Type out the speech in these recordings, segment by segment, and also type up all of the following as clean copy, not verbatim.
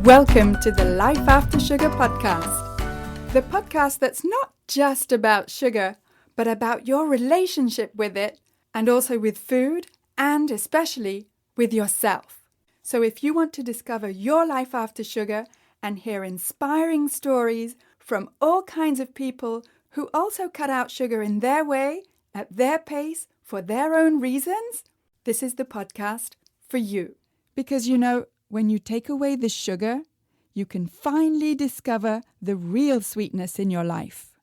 Welcome to the Life After Sugar podcast, the podcast that's not just about sugar, but about your relationship with it and also with food and especially with yourself. So if you want to discover your life after sugar and hear inspiring stories from all kinds of people who also cut out sugar in their way, at their pace, for their own reasons, this is the podcast for you. Because when you take away the sugar, you can finally discover the real sweetness in your life.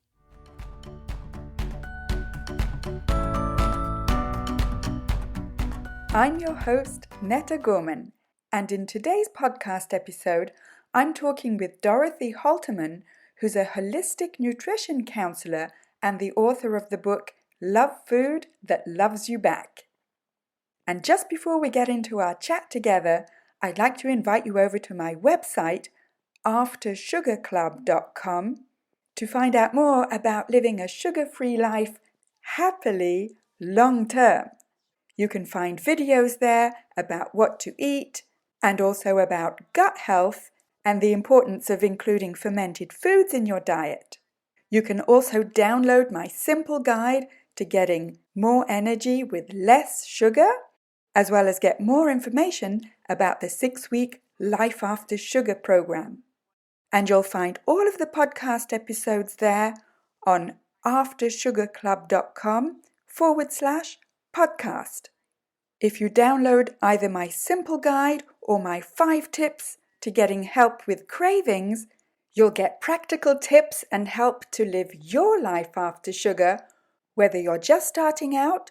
I'm your host, Netta Gorman, and in today's podcast episode, I'm talking with Dorothy Holtermann, who's a holistic nutrition counselor and the author of the book, Love Food That Loves You Back. And just before we get into our chat together, I'd like to invite you over to my website, aftersugarclub.com, to find out more about living a sugar-free life happily long-term. You can find videos there about what to eat and also about gut health and the importance of including fermented foods in your diet. You can also download my simple guide to getting more energy with less sugar, as well as get more information about the 6-week Life After Sugar program. And you'll find all of the podcast episodes there on aftersugarclub.com/podcast. If you download either my simple guide or my 5 tips to getting help with cravings, you'll get practical tips and help to live your life after sugar, whether you're just starting out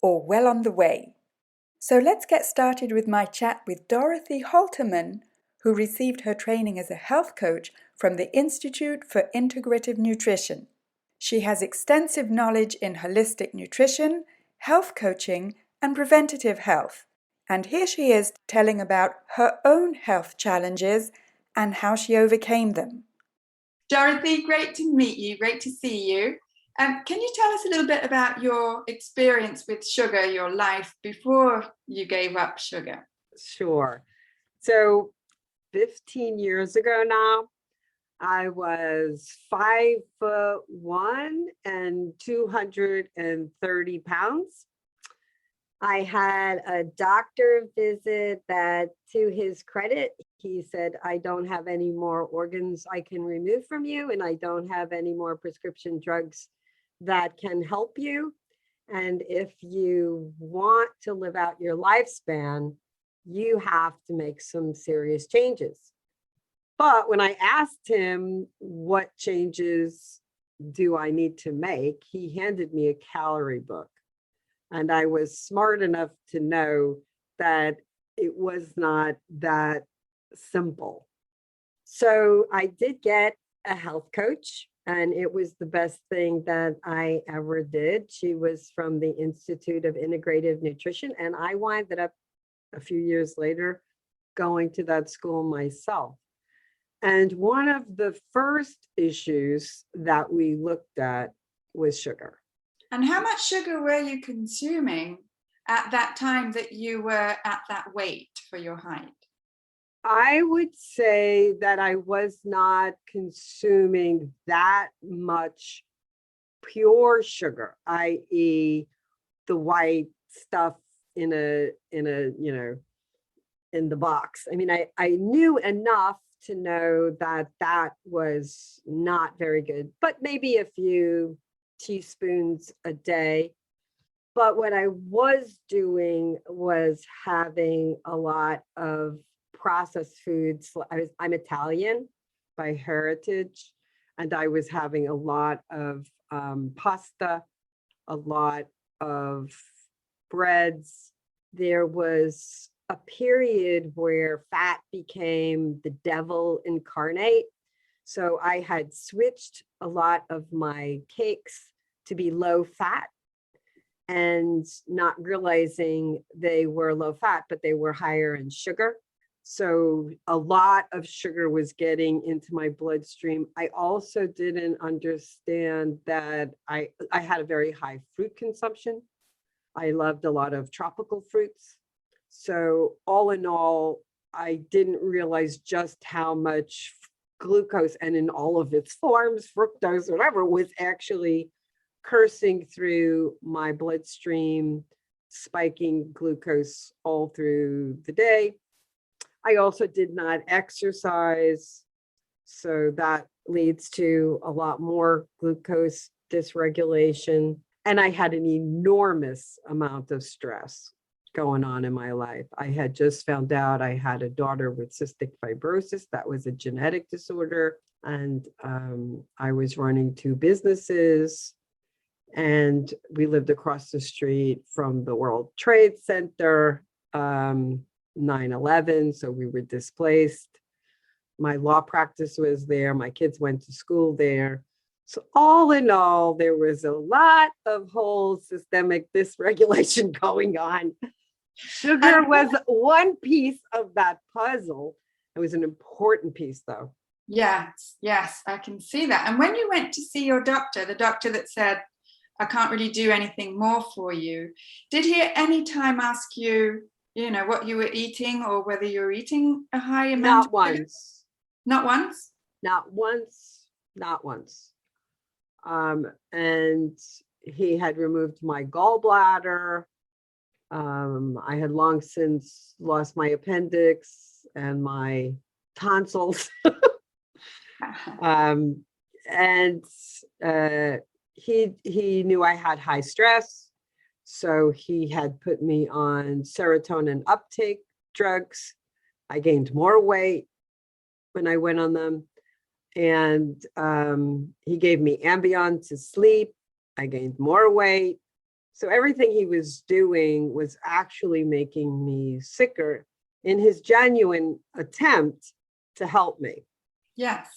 or well on the way. So let's get started with my chat with Dorothy Holtermann, who received her training as a health coach from the Institute for Integrative Nutrition. She has extensive knowledge in holistic nutrition, health coaching, and preventative health. And here she is telling about her own health challenges and how she overcame them. Dorothy, great to meet you, great to see you. Can you tell us a little bit about your experience with sugar, your life before you gave up sugar? Sure. So 15 years ago now, I was 5'1" and 230 pounds. I had a doctor visit that, to his credit, he said, I don't have any more organs I can remove from you, and I don't have any more prescription drugs that can help you. And if you want to live out your lifespan, you have to make some serious changes. But when I asked him what changes do I need to make, he handed me a calorie book. And I was smart enough to know that it was not that simple. So I did get a health coach, and it was the best thing that I ever did. She was from the Institute of Integrative Nutrition, and I winded up a few years later going to that school myself. And one of the first issues that we looked at was sugar. And how much sugar were you consuming at that time that you were at that weight for your height? I would say that I was not consuming that much pure sugar, i.e. the white stuff in the box. I mean, I knew enough to know that that was not very good, but maybe a few teaspoons a day. But what I was doing was having a lot of processed foods. I'm Italian by heritage, and I was having a lot of pasta, a lot of breads. There was a period where fat became the devil incarnate. So I had switched a lot of my cakes to be low fat, and not realizing they were low fat, but they were higher in sugar. So a lot of sugar was getting into my bloodstream. I also didn't understand that I had a very high fruit consumption. I loved a lot of tropical fruits. So all in all, I didn't realize just how much glucose, and in all of its forms, fructose, whatever, was actually coursing through my bloodstream, spiking glucose all through the day. I also did not exercise, so that leads to a lot more glucose dysregulation. And I had an enormous amount of stress going on in my life. I had just found out I had a daughter with cystic fibrosis. That was a genetic disorder. And I was running two businesses. And we lived across the street from the World Trade Center, 9/11. So we were displaced. My law practice was there. My kids went to school there. So all in all, there was a lot of whole systemic dysregulation going on. Sugar was one piece of that puzzle. It was an important piece, though. Yes, I can see that. And when you went to see your doctor, the doctor that said, I can't really do anything more for you, did he at any time ask you, what you were eating or whether you were eating a high amount? Not once. Not once? Not once. Not once. And he had removed my gallbladder. I had long since lost my appendix and my tonsils. And he knew I had high stress. So he had put me on serotonin uptake drugs. I gained more weight when I went on them. And he gave me Ambien to sleep. I gained more weight. So everything he was doing was actually making me sicker in his genuine attempt to help me. Yes.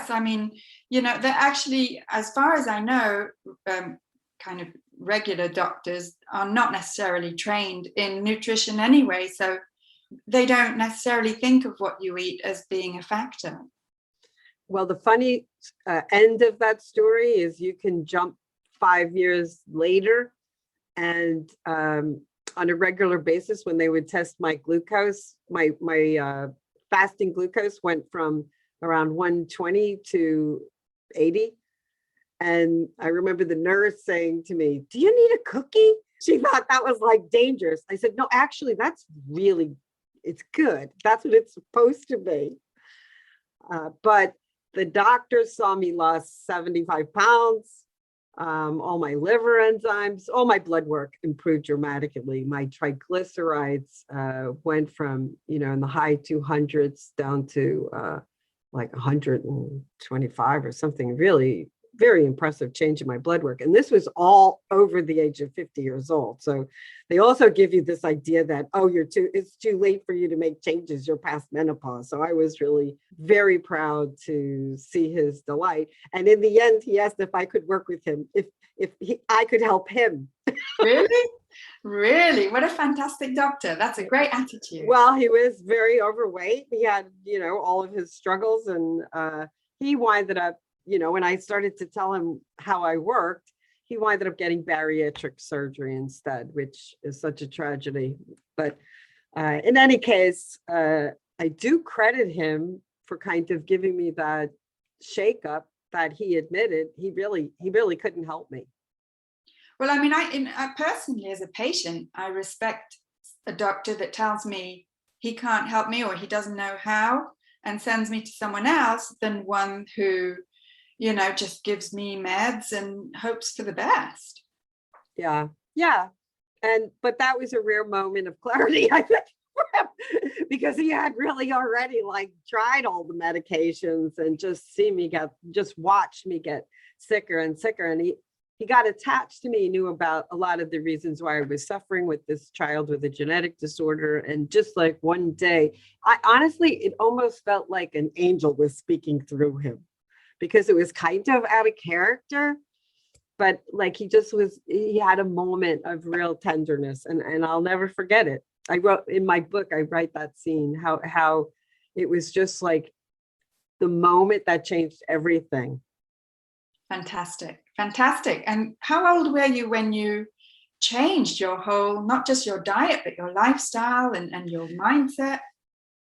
I mean, they're actually, as far as I know, kind of regular doctors are not necessarily trained in nutrition anyway. So they don't necessarily think of what you eat as being a factor. Well, the funny end of that story is you can jump 5 years later, and on a regular basis, when they would test my glucose, my fasting glucose went from around 120 to 80. And I remember the nurse saying to me, "Do you need a cookie?" She thought that was like dangerous. I said, "No, actually, it's good. That's what it's supposed to be." But the doctor saw me lost 75 pounds. All my liver enzymes, all my blood work improved dramatically. My triglycerides went from, in the high 200s down to like 125 or something. Really very impressive change in my blood work. And this was all over the age of 50 years old. So they also give you this idea that, it's too late for you to make changes. You're past menopause. So I was really very proud to see his delight. And in the end, he asked if I could work with him, if I could help him. Really? Really? What a fantastic doctor. That's a great attitude. Well, he was very overweight. He had, all of his struggles, and he winded up, when I started to tell him how I worked, he winded up getting bariatric surgery instead, which is such a tragedy. But in any case, I do credit him for kind of giving me that shakeup that he admitted he really couldn't help me. Well, I mean, I personally, as a patient, I respect a doctor that tells me he can't help me or he doesn't know how and sends me to someone else than one who, just gives me meds and hopes for the best. Yeah. But that was a rare moment of clarity, I think, because he had really already tried all the medications and just watched me get sicker and sicker. And he got attached to me. He knew about a lot of the reasons why I was suffering with this child with a genetic disorder. And just like one day, it almost felt like an angel was speaking through him, because it was kind of out of character, but he had a moment of real tenderness, and I'll never forget it. I wrote in my book, I write that scene, how it was just like the moment that changed everything. Fantastic. And how old were you when you changed your whole, not just your diet, but your lifestyle and your mindset?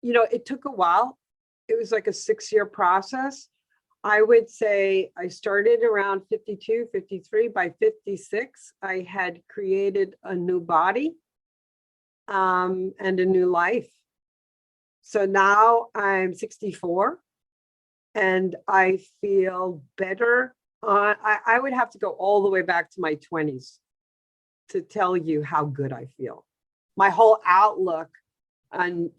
it took a while. It was like a 6-year process. I would say I started around 52, 53. By 56, I had created a new body and a new life. So now I'm 64 and I feel better. I would have to go all the way back to my 20s to tell you how good I feel. My whole outlook on,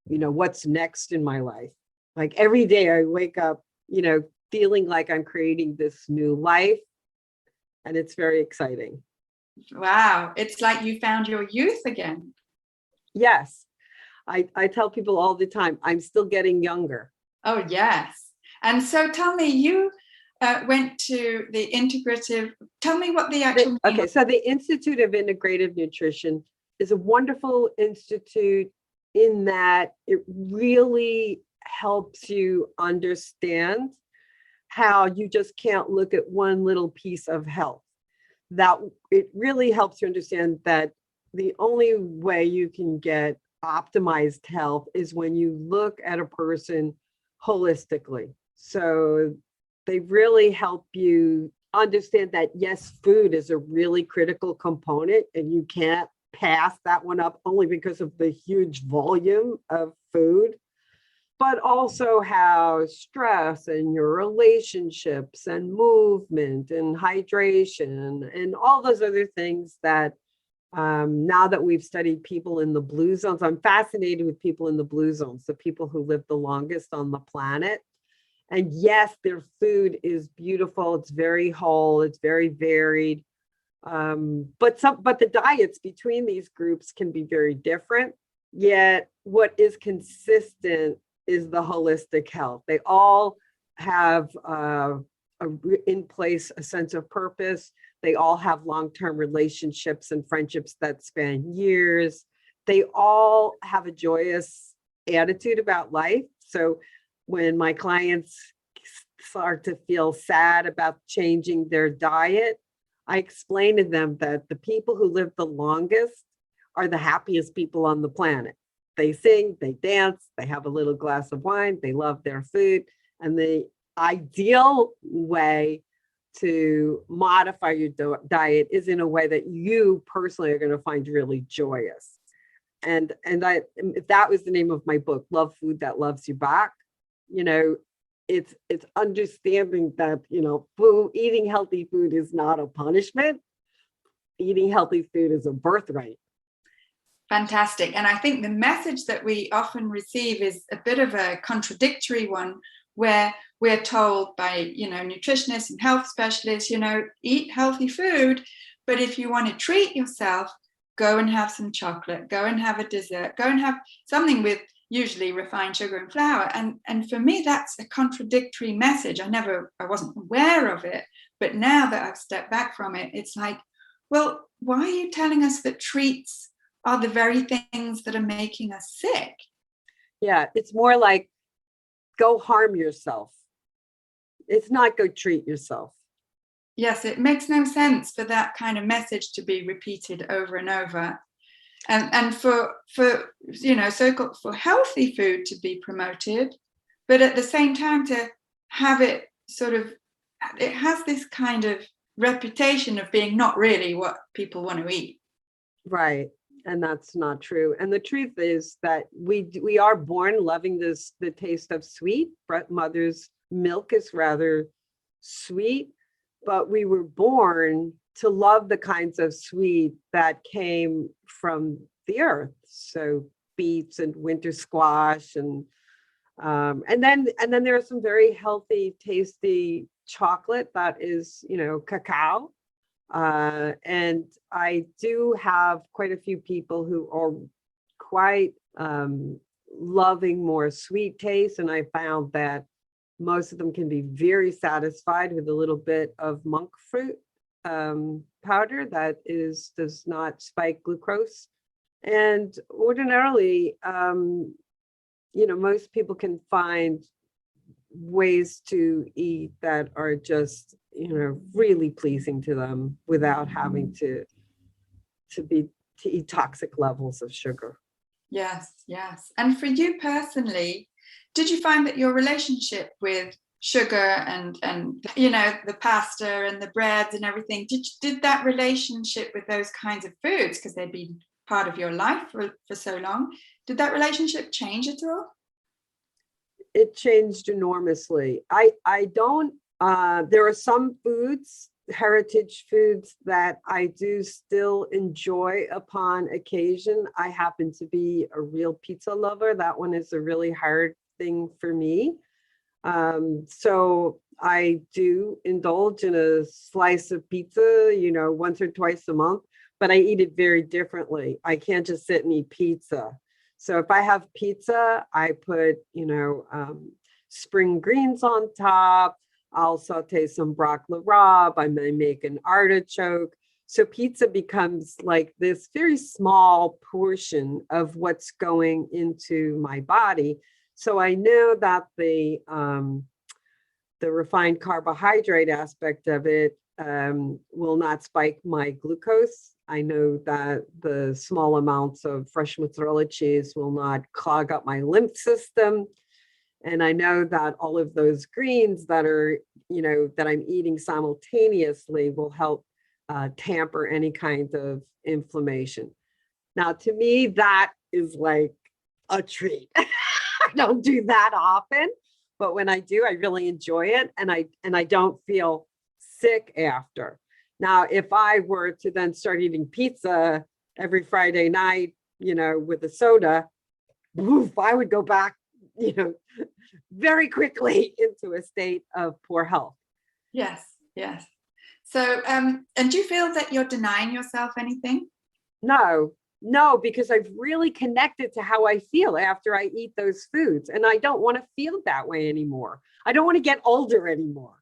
what's next in my life. Like every day I wake up, feeling like I'm creating this new life. And it's very exciting. Wow. It's like you found your youth again. Yes. I tell people all the time, I'm still getting younger. Oh, yes. And so tell me, you went to the integrative, tell me what the actual Okay, so the Institute of Integrative Nutrition is a wonderful institute in that it really helps you understand how you just can't look at one little piece of health. That it really helps you understand that the only way you can get optimized health is when you look at a person holistically. So they really help you understand that, yes, food is a really critical component and you can't pass that one up only because of the huge volume of food, but also how stress and your relationships and movement and hydration and all those other things that now that we've studied people in the blue zones, I'm fascinated with people in the blue zones, the people who live the longest on the planet. And yes, their food is beautiful. It's very whole. It's very varied. But the diets between these groups can be very different. Yet what is consistent is the holistic health. They all have in place a sense of purpose. They all have long-term relationships and friendships that span years. They all have a joyous attitude about life. So when my clients start to feel sad about changing their diet, I explain to them that the people who live the longest are the happiest people on the planet. They sing, they dance, they have a little glass of wine, they love their food. And the ideal way to modify your diet is in a way that you personally are going to find really joyous. And if that was the name of my book, Love Food That Loves You Back, it's understanding that, eating healthy food is not a punishment. Eating healthy food is a birthright. Fantastic. And I think the message that we often receive is a bit of a contradictory one, where we're told by, nutritionists and health specialists, eat healthy food, but if you want to treat yourself, go and have some chocolate, go and have a dessert, go and have something with usually refined sugar and flour. And for me, that's a contradictory message. I wasn't aware of it, but now that I've stepped back from it, it's like, well, why are you telling us that treats are the very things that are making us sick? Yeah, it's more like go harm yourself. It's not go treat yourself. Yes, it makes no sense for that kind of message to be repeated over and over. And for so-called for healthy food to be promoted, but at the same time to have it it has this kind of reputation of being not really what people want to eat. Right. And that's not true. And the truth is that we are born loving the taste of sweet. Mother's milk is rather sweet, but we were born to love the kinds of sweet that came from the earth. So beets and winter squash and then there are some very healthy, tasty chocolate that is, cacao. And I do have quite a few people who are quite loving more sweet taste. And I found that most of them can be very satisfied with a little bit of monk fruit powder that does not spike glucose. And ordinarily, most people can find ways to eat that are just really pleasing to them without having to eat toxic levels of sugar. Yes, yes. And for you personally, did you find that your relationship with sugar and you know, the pasta and the breads and everything, did that relationship with those kinds of foods, because they'd been part of your life for so long, did that relationship change at all? It changed enormously. I don't, there are some foods, heritage foods, that I do still enjoy upon occasion. I happen to be a real pizza lover. That one is a really hard thing for me. So I do indulge in a slice of pizza, you know, once or twice a month, but I eat it very differently. I can't just sit and eat pizza. So if I have pizza, I put, you know, spring greens on top. I'll saute some broccoli rabe. I may make an artichoke. So pizza becomes like this very small portion of what's going into my body. So I know that the refined carbohydrate aspect of it will not spike my glucose. I know that the small amounts of fresh mozzarella cheese will not clog up my lymph system. And I know that all of those greens that are, you know, that I'm eating simultaneously will help tamper any kind of inflammation. Now, to me, that is like a treat. I don't do that often, but when I do, I really enjoy it, and I don't feel sick after. Now, if I were to then start eating pizza every Friday night, you know, with a soda, woof, I would go back, you know, very quickly into a state of poor health. Yes, yes. So, and do you feel that you're denying yourself anything? No, because I've really connected to how I feel after I eat those foods. And I don't want to feel that way anymore. I don't want to get older anymore.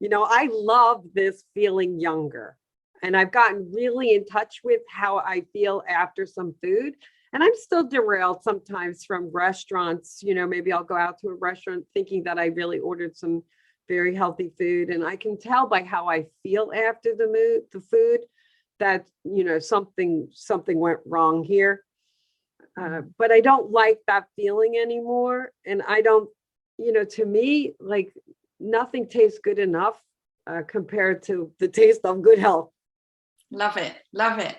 You know, I love this feeling younger. And I've gotten really in touch with how I feel after some food. And I'm still derailed sometimes from restaurants. You know, maybe I'll go out to a restaurant thinking that I really ordered some very healthy food. And I can tell by how I feel after the food that, you know, something went wrong here. But I don't like that feeling anymore. And I don't, you know, to me, like, nothing tastes good enough compared to the taste of good health. Love it, love it.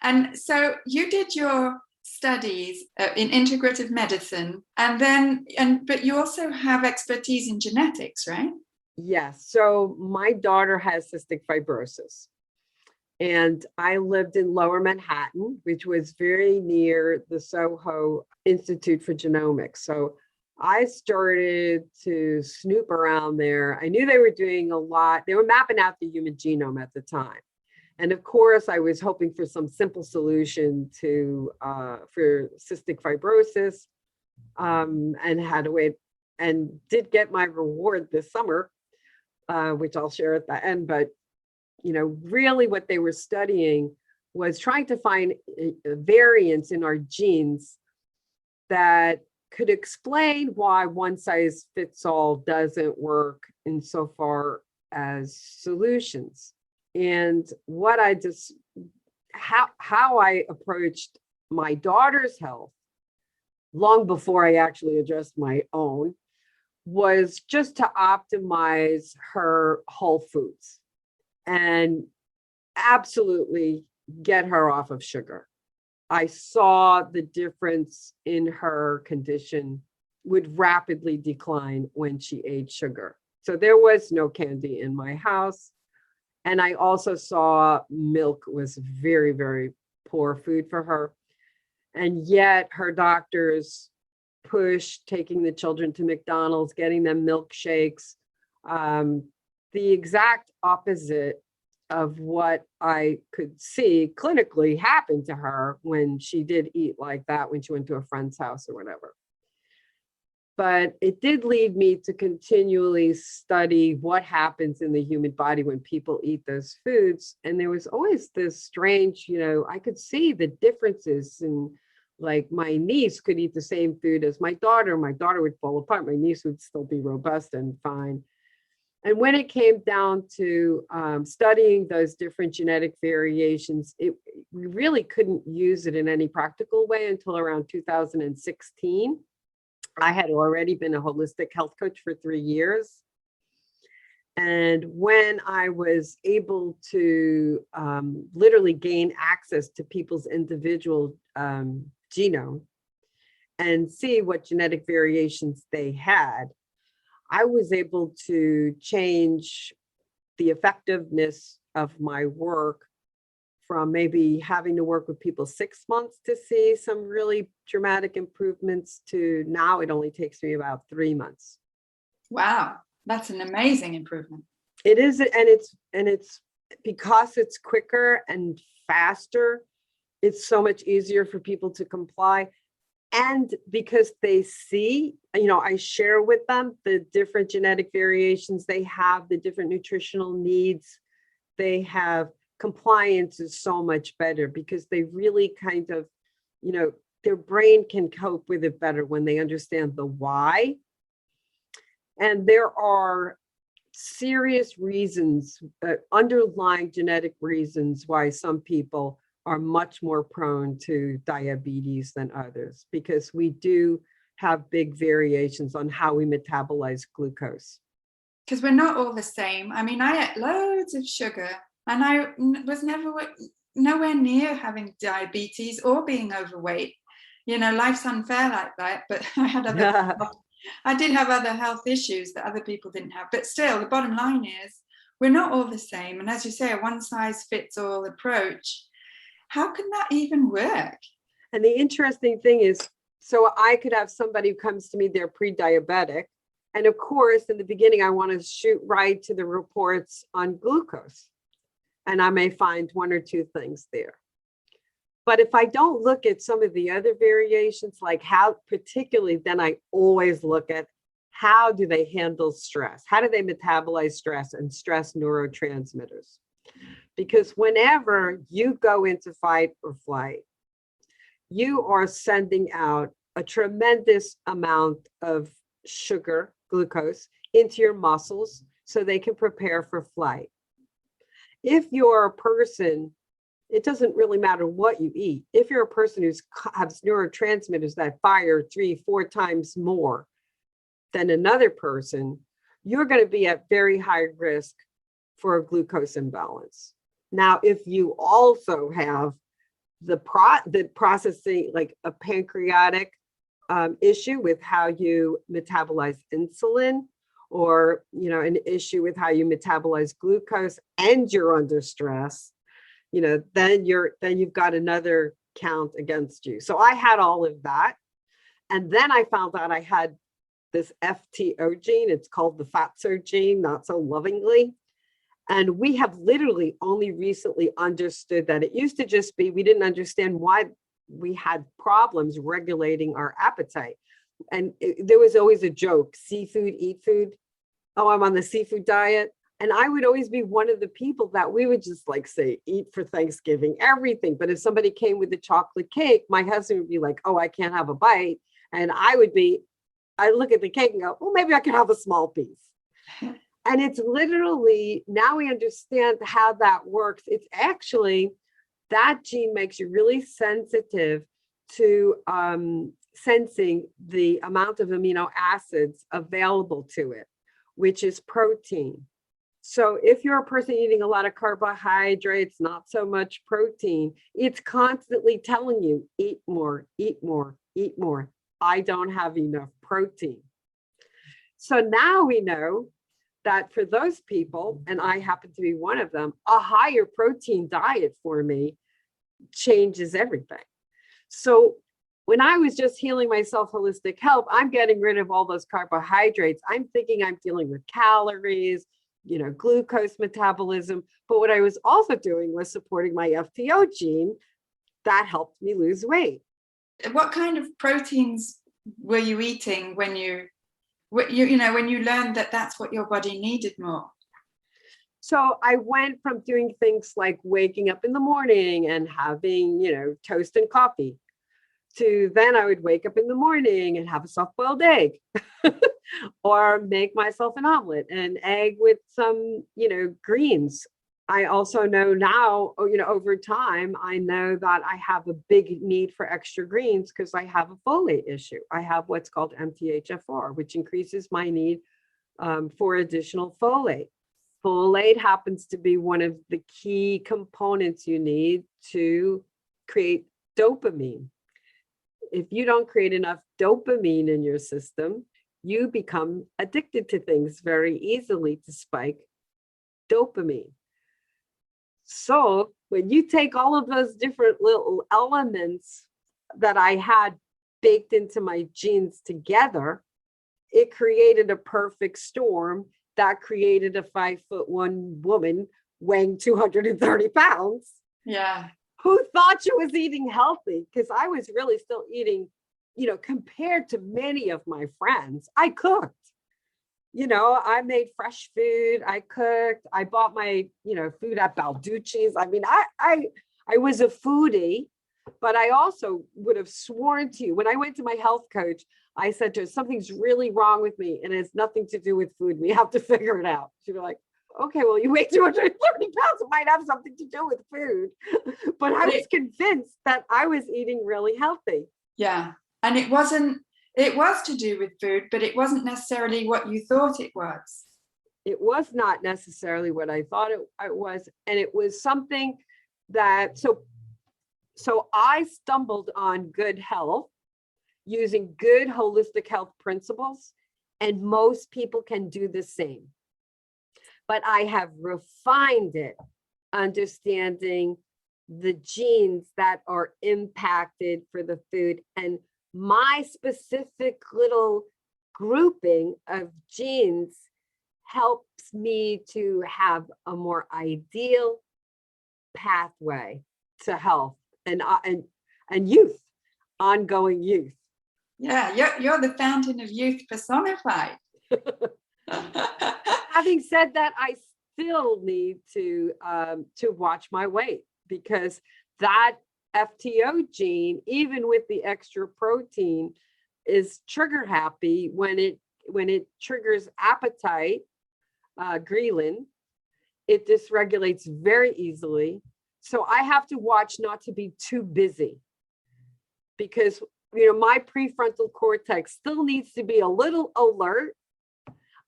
And so you did your studies in integrative medicine, and then, but you also have expertise in genetics, right? Yes. So my daughter has cystic fibrosis. And I lived in Lower Manhattan, which was very near the Soho Institute for Genomics. So I started to snoop around there. I knew they were doing a lot. They were mapping out the human genome at the time. And of course, I was hoping for some simple solution to for cystic fibrosis, and had to wait, and did get my reward this summer, which I'll share at the end. But you know, really what they were studying was trying to find variants in our genes that could explain why one size fits all doesn't work insofar as solutions. And what I just, how I approached my daughter's health long before I actually addressed my own was just to optimize her whole foods and absolutely get her off of sugar. I saw the difference in her condition would rapidly decline when she ate sugar. So there was no candy in my house. And I also saw milk was very, very poor food for her. And yet her doctors pushed taking the children to McDonald's, getting them milkshakes, the exact opposite of what I could see clinically happen to her when she did eat like that, when she went to a friend's house or whatever. But it did lead me to continually study what happens in the human body when people eat those foods. And there was always this strange, you know, I could see the differences in, like, my niece could eat the same food as my daughter. My daughter would fall apart. My niece would still be robust and fine. And when it came down to studying those different genetic variations, we really couldn't use it in any practical way until around 2016. I had already been a holistic health coach for 3 years. And when I was able to literally gain access to people's individual genome and see what genetic variations they had, I was able to change the effectiveness of my work from maybe having to work with people 6 months to see some really dramatic improvements to now it only takes me about 3 months. Wow, that's an amazing improvement. It is, and it's because it's quicker and faster, it's so much easier for people to comply. And because they see, I share with them the different genetic variations they have, the different nutritional needs they have, compliance is so much better because they really kind of, their brain can cope with it better when they understand the why. And there are serious reasons, underlying genetic reasons why some people are much more prone to diabetes than others, because we do have big variations on how we metabolize glucose. Because we're not all the same. I mean, I ate loads of sugar and I was nowhere near having diabetes or being overweight. Life's unfair like that, but I did have other health issues that other people didn't have. But still, the bottom line is we're not all the same. And as you say, a one size fits all approach. How can that even work? And the interesting thing is, so I could have somebody who comes to me, they're pre-diabetic. And of course, in the beginning, I want to shoot right to the reports on glucose. And I may find 1 or 2 things there. But if I don't look at some of the other variations, like how particularly, then I always look at how do they handle stress? How do they metabolize stress and stress neurotransmitters? Because whenever you go into fight or flight, you are sending out a tremendous amount of sugar, glucose, into your muscles so they can prepare for flight. If you're a person, it doesn't really matter what you eat. If you're a person who has neurotransmitters that fire 3-4 times more than another person, you're going to be at very high risk for a glucose imbalance. Now, if you also have the processing, like a pancreatic issue with how you metabolize insulin, or an issue with how you metabolize glucose, and you're under stress, then you've got another count against you. So I had all of that, and then I found out I had this FTO gene. It's called the fatso gene, not so lovingly. And we have literally only recently understood that. It used to just be, we didn't understand why we had problems regulating our appetite. And there was always a joke, seafood, eat food. Oh, I'm on the seafood diet. And I would always be one of the people that we would just say, eat for Thanksgiving, everything. But if somebody came with a chocolate cake, my husband would be like, oh, I can't have a bite. And I look at the cake and go, well, maybe I can have a small piece. And it's literally, now we understand how that works. It's actually, that gene makes you really sensitive to sensing the amount of amino acids available to it, which is protein. So if you're a person eating a lot of carbohydrates, not so much protein, it's constantly telling you, eat more, eat more, eat more. I don't have enough protein. So now we know that for those people, and I happen to be one of them, a higher protein diet for me changes everything. So when I was just healing myself holistic health, I'm getting rid of all those carbohydrates. I'm thinking I'm dealing with calories, glucose metabolism. But what I was also doing was supporting my FTO gene that helped me lose weight. What kind of proteins were you eating when you learned that that's what your body needed more? So I went from doing things like waking up in the morning and having, toast and coffee, to then I would wake up in the morning and have a soft-boiled egg or make myself an omelet, an egg with some, greens. I also know now, over time, I know that I have a big need for extra greens because I have a folate issue. I have what's called MTHFR, which increases my need for additional folate. Folate happens to be one of the key components you need to create dopamine. If you don't create enough dopamine in your system, you become addicted to things very easily to spike dopamine. So when you take all of those different little elements that I had baked into my genes together, it created a perfect storm that created a 5'1" woman weighing 230 pounds. Yeah. Who thought she was eating healthy? Because I was really still eating, compared to many of my friends. I cooked. I made fresh food. I cooked. I bought my, food at Balducci's. I mean, I was a foodie, but I also would have sworn to you when I went to my health coach, I said to her, something's really wrong with me and it has nothing to do with food. We have to figure it out. She'd be like, okay, well, you weigh 230 pounds. It might have something to do with food. But I was convinced that I was eating really healthy. Yeah. And it was to do with food, but it wasn't necessarily what you thought it was. It was not necessarily what I thought it was. And it was something that, so I stumbled on good health using good holistic health principles, and most people can do the same. But I have refined it, understanding the genes that are impacted for the food. And my specific little grouping of genes helps me to have a more ideal pathway to health and youth, ongoing youth. Yeah, you're the fountain of youth personified. Having said that, I still need to watch my weight, because that FTO gene, even with the extra protein, is trigger happy when it triggers appetite, ghrelin. It dysregulates very easily. So I have to watch not to be too busy, because my prefrontal cortex still needs to be a little alert.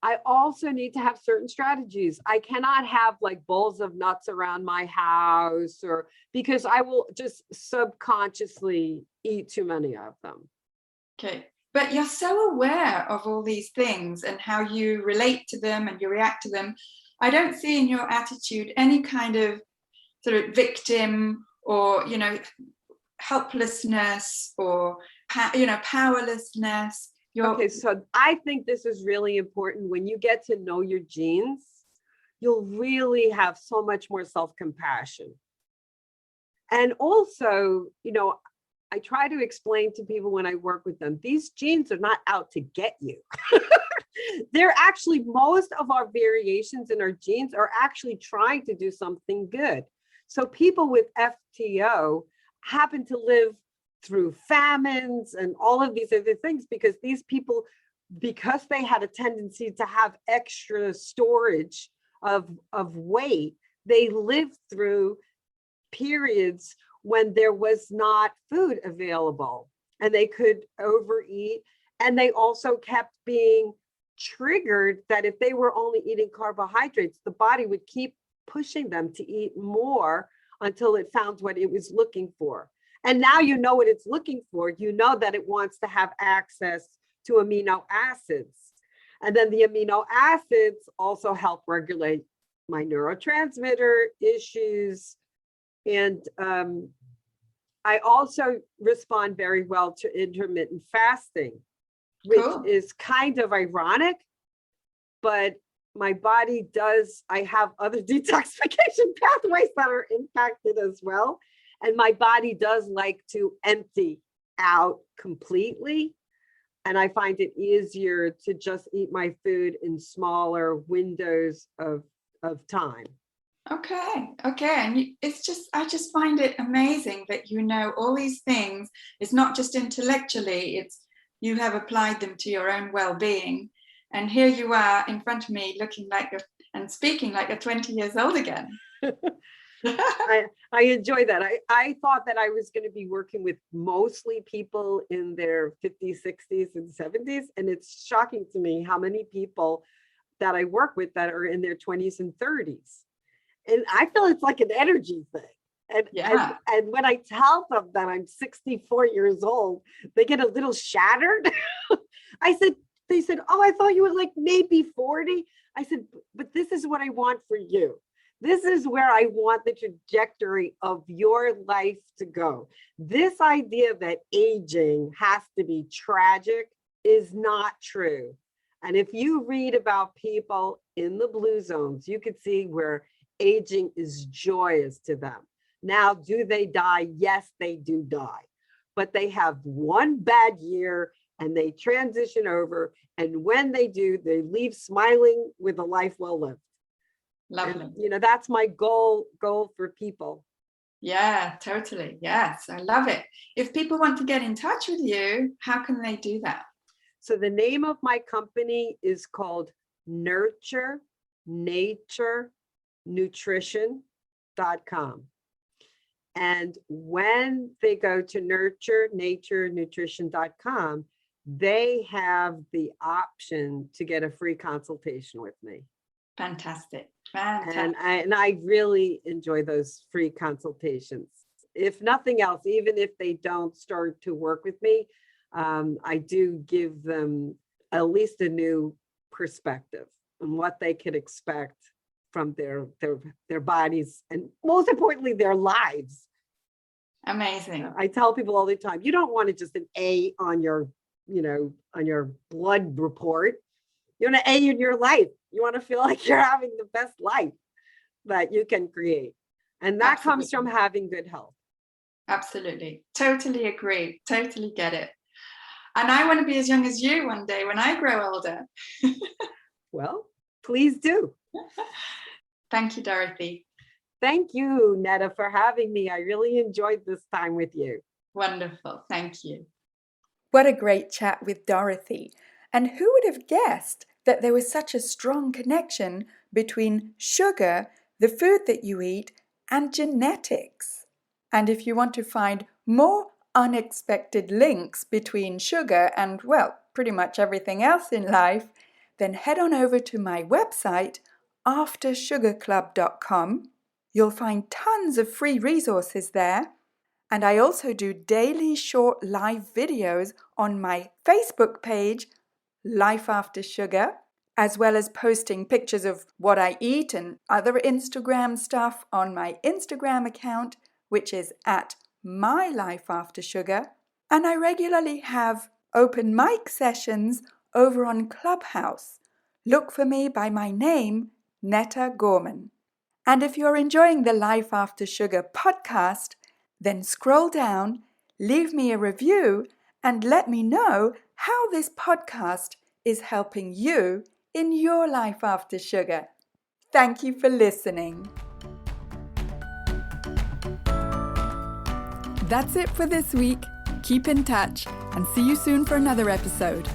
I also need to have certain strategies. I cannot have like bowls of nuts around my house, or because I will just subconsciously eat too many of them. Okay. But you're so aware of all these things and how you relate to them and you react to them. I don't see in your attitude any kind of sort of victim or, helplessness or, powerlessness. Okay, so I think this is really important. When you get to know your genes, you'll really have so much more self-compassion. And also, I try to explain to people when I work with them, these genes are not out to get you. They're actually, most of our variations in our genes are actually trying to do something good. So people with FTO happen to live through famines and all of these other things, because these people, because they had a tendency to have extra storage of weight, they lived through periods when there was not food available and they could overeat. And they also kept being triggered that if they were only eating carbohydrates, the body would keep pushing them to eat more until it found what it was looking for. And now you know what it's looking for. You know that it wants to have access to amino acids. And then the amino acids also help regulate my neurotransmitter issues. And I also respond very well to intermittent fasting, which is kind of ironic, but my body does, I have other detoxification pathways that are impacted as well. And my body does like to empty out completely. And I find it easier to just eat my food in smaller windows of time. Okay. And I just find it amazing that you know all these things. It's not just intellectually, it's you have applied them to your own well-being. And here you are in front of me looking and speaking like you're 20 years old again. I enjoy that. I thought that I was going to be working with mostly people in their 50s, 60s, and 70s. And it's shocking to me how many people that I work with that are in their 20s and 30s. And I feel it's like an energy thing. And when I tell them that I'm 64 years old, they get a little shattered. They said, oh, I thought you were like maybe 40. I said, but this is what I want for you. This is where I want the trajectory of your life to go. This idea that aging has to be tragic is not true. And if you read about people in the blue zones, you could see where aging is joyous to them. Now, do they die? Yes, they do die. But they have one bad year and they transition over. And when they do, they leave smiling with a life well lived. Lovely. And, that's my goal for people. Yeah, totally. Yes, I love it. If people want to get in touch with you, how can they do that? So the name of my company is called Nurture Nature Nutrition.com. And when they go to nurturenutrition.com, they have the option to get a free consultation with me. Fantastic. And I really enjoy those free consultations. If nothing else, even if they don't start to work with me, I do give them at least a new perspective on what they could expect from their bodies and most importantly, their lives. Amazing. I tell people all the time, you don't want just an A on your, on your blood report. You want an A in your life. You want to feel like you're having the best life that you can create. And that comes from having good health. Absolutely. Totally agree. Totally get it. And I want to be as young as you one day when I grow older. Well, please do. Thank you, Dorothy. Thank you, Netta, for having me. I really enjoyed this time with you. Wonderful. Thank you. What a great chat with Dorothy. And who would have guessed that there was such a strong connection between sugar, the food that you eat, and genetics? And if you want to find more unexpected links between sugar and, well, pretty much everything else in life, then head on over to my website, aftersugarclub.com. You'll find tons of free resources there. And I also do daily short live videos on my Facebook page, Life After Sugar, as well as posting pictures of what I eat and other Instagram stuff on my Instagram account, which is at My Life After Sugar. And I regularly have open mic sessions over on Clubhouse. Look for me by my name, Netta Gorman. And if you're enjoying the Life After Sugar podcast, then scroll down, leave me a review, and let me know how this podcast is helping you in your life after sugar. Thank you for listening. That's it for this week. Keep in touch and see you soon for another episode.